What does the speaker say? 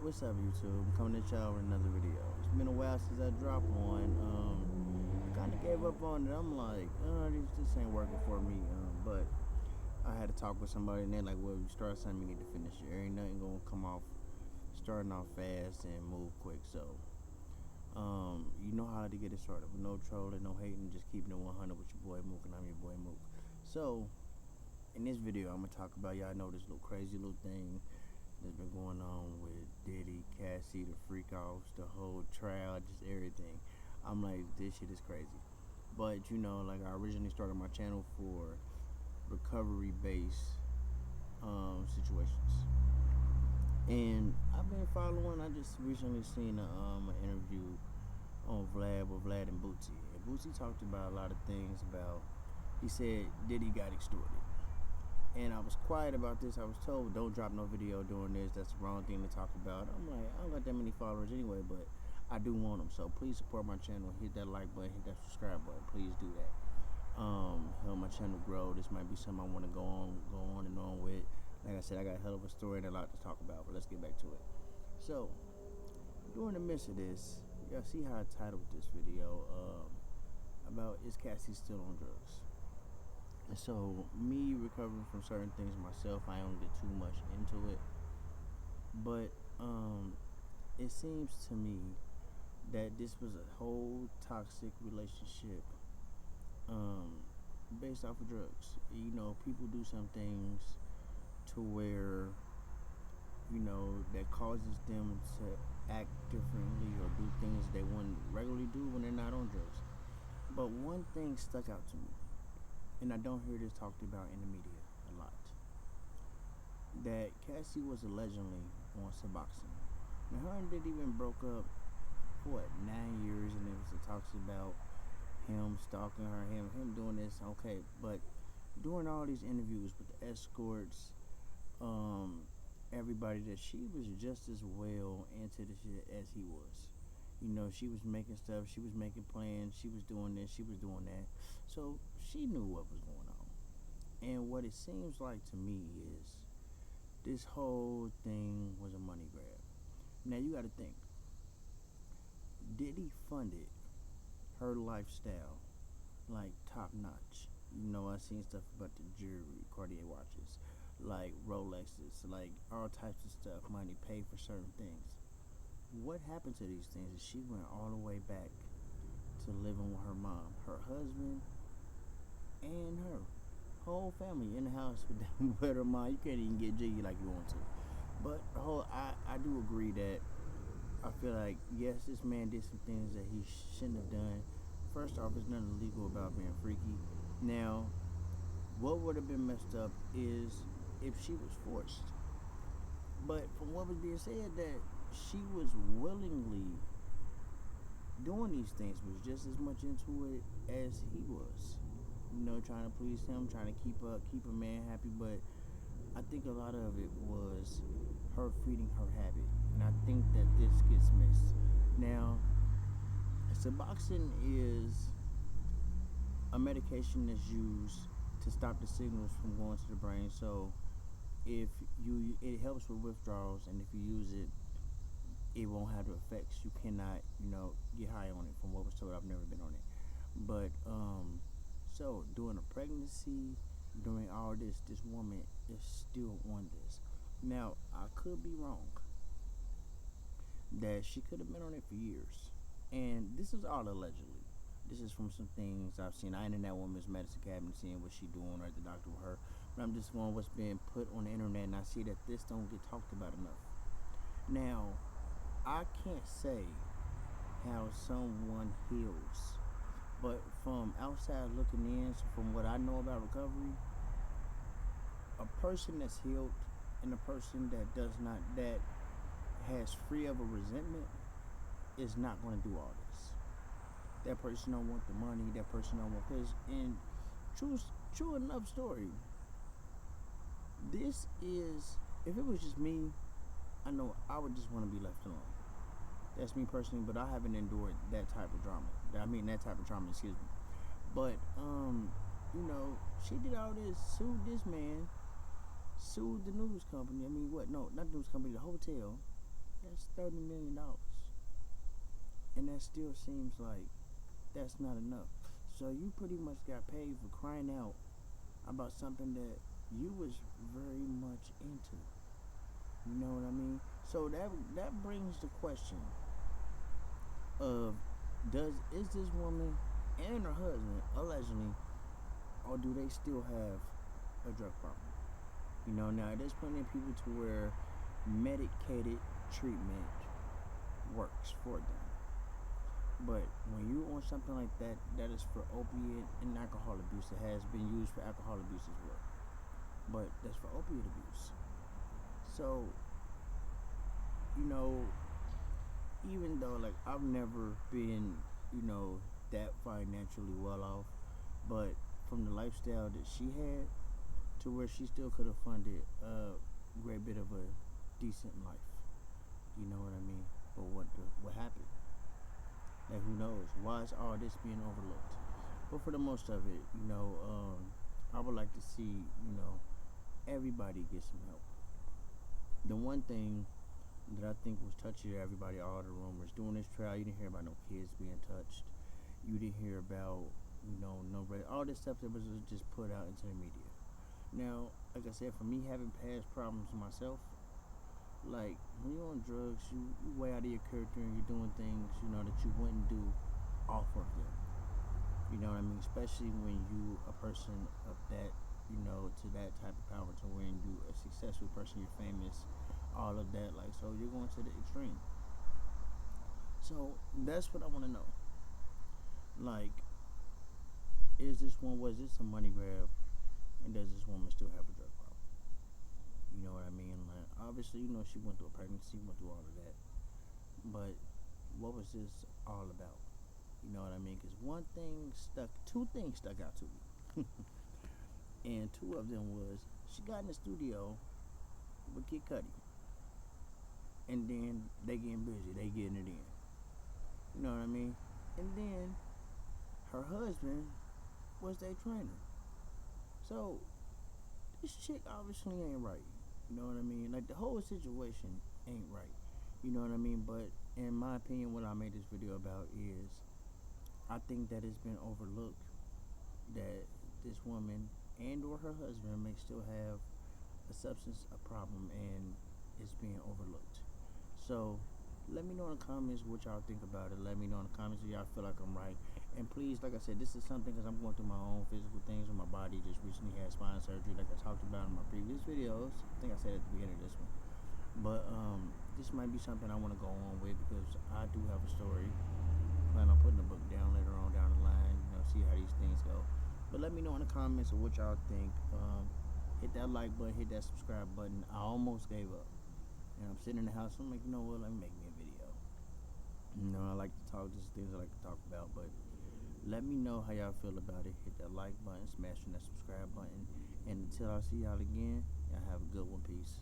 What's up, YouTube? I'm coming at y'all with another video. It's been a while since I dropped one. I kind of gave up on it. I'm like, this ain't working for me. But I had to talk with somebody, and they're like, well, you start something, you need to finish it. There ain't nothing gonna come off starting off fast and move quick. So, you know how to get it started with no trolling, no hating, just keeping it 100 with your boy Mook, and I'm your boy Mook. So, in this video, I'm gonna talk about, y'all know this little crazy little thing that's been going on with Diddy, Cassie, the freak offs, the whole trial, just everything. I'm like, this shit is crazy. But you know, like, I originally started my channel for recovery based situations, and I've been following. I just recently seen an interview on with Vlad and Bootsy. And Bootsy talked about a lot of things. About, he said Diddy got extorted. And I was quiet about this. I was told, don't drop no video doing this. That's the wrong thing to talk about. I'm like, I don't got that many followers anyway, but I do want them. So please support my channel. Hit that like button. Hit that subscribe button. Please do that. Help my channel grow. This might be something I want to go on and on with. Like I said, I got a hell of a story and a lot to talk about. But let's get back to it. So during the midst of this, y'all see how I titled this video about, is Cassie still on drugs? And so, me recovering from certain things myself, I don't get too much into it. But it seems to me that this was a whole toxic relationship based off of drugs. You know, people do some things to where, you know, that causes them to act differently or do things they wouldn't regularly do when they're not on drugs. But one thing stuck out to me, and I don't hear this talked about in the media a lot, that Cassie was allegedly on Suboxone. Now, her and Diddy even broke up for 9 years, and there was the talks about him stalking her, him doing this. Okay, but during all these interviews with the escorts, everybody, that she was just as well into the shit as he was. You know, she was making stuff, she was making plans, she was doing this, she was doing that. So she knew what was going on. And what it seems like to me is this whole thing was a money grab. Now you gotta think, Diddy funded her lifestyle like top notch. You know, I seen stuff about the jewelry, Cartier watches, like Rolexes, like all types of stuff, money paid for certain things. What happened to these things is she went all the way back to living with her mom, her husband, and her whole family in the house with them with her mom. You can't even get jiggy like you want to. But I do agree that I feel like, yes, this man did some things that he shouldn't have done. First off, there's nothing illegal about being freaky. Now, what would have been messed up is if she was forced. But from what was being said, that she was willingly doing these things, was just as much into it as he was. You know, trying to please him, trying to keep a man happy. But I think a lot of it was her feeding her habit, and I think that this gets missed. Now, Suboxone is a medication that's used to stop the signals from going to the brain. So it helps with withdrawals, and if you use it, it won't have the effects. You cannot, you know, get high on it. From what was told, I've never been on it. But so during a pregnancy, during all this woman is still on this. Now, I could be wrong, that she could have been on it for years, and this is all allegedly. This is from some things I've seen. I ain't in that woman's medicine cabinet seeing what she doing, or at the doctor with her, but I'm just going what's being put on the internet, and I see that this don't get talked about enough. Now, I can't say how someone heals, but from outside looking in, so from what I know about recovery, a person that's healed and a person that does not, that has free of a resentment, is not going to do all this. That person don't want the money. That person don't want, because in true enough story, this is, if it was just me, I know I would just want to be left alone. That's me personally, but I haven't endured that type of drama. That type of trauma, excuse me. But, you know, she did all this, sued this man, sued the news company. No, not the news company, the hotel. That's $30 million, and that still seems like that's not enough. So you pretty much got paid for crying out about something that you was very much into. You know what I mean? So that brings the question of, does is this woman and her husband allegedly, or do they still have a drug problem? You know, now there's plenty of people to where medicated treatment works for them. But when you on something like that, that is for opiate and alcohol abuse. It has been used for alcohol abuse as well, but that's for opiate abuse. So, you know, even though like I've never been, you know, that financially well off, but from the lifestyle that she had, to where she still could have funded a great bit of a decent life. You know what I mean? But what happened? Like, who knows? Why is all this being overlooked? But for the most of it, I would like to see, everybody get some help. The one thing that I think was touching to everybody, all the rumors during this trial, you didn't hear about no kids being touched. You didn't hear about, nobody, all this stuff that was just put out into the media. Now, like I said, for me having past problems myself, like when you're on drugs, you way out of your character and you're doing things, that you wouldn't do off of them. You know what I mean? Especially when you a person of that, to that type of power, to when you a successful person, you're famous, all of that. Like, so you're going to the extreme. So that's what I want to know. Like, was this a money grab, and does this woman still have a drug problem? You know what I mean? Like, obviously, she went through a pregnancy, went through all of that. But what was this all about? You know what I mean? Because two things stuck out to me. And two of them was, she got in the studio with Kid Cudi. And then they getting busy, they getting it in. You know what I mean? And then her husband was their trainer. So this chick obviously ain't right. You know what I mean? Like, the whole situation ain't right. You know what I mean? But in my opinion, what I made this video about is, I think that it's been overlooked that this woman and or her husband may still have a substance a problem, and it's being overlooked. So let me know in the comments what y'all think about it. Let me know in the comments if y'all feel like I'm right. And please, like I said, this is something because I'm going through my own physical things with my body. Just recently had spine surgery, like I talked about in my previous videos. I think I said at the beginning of this one. But this might be something I want to go on with, because I do have a story. Plan on putting the book down later on down the line. See how these things go. But let me know in the comments of what y'all think. Hit that like button, hit that subscribe button. I almost gave up. And I'm sitting in the house, I'm like, what, let me make me a video. I like to talk, just things I like to talk about. But let me know how y'all feel about it. Hit that like button, smash that subscribe button. And until I see y'all again, y'all have a good one. Peace.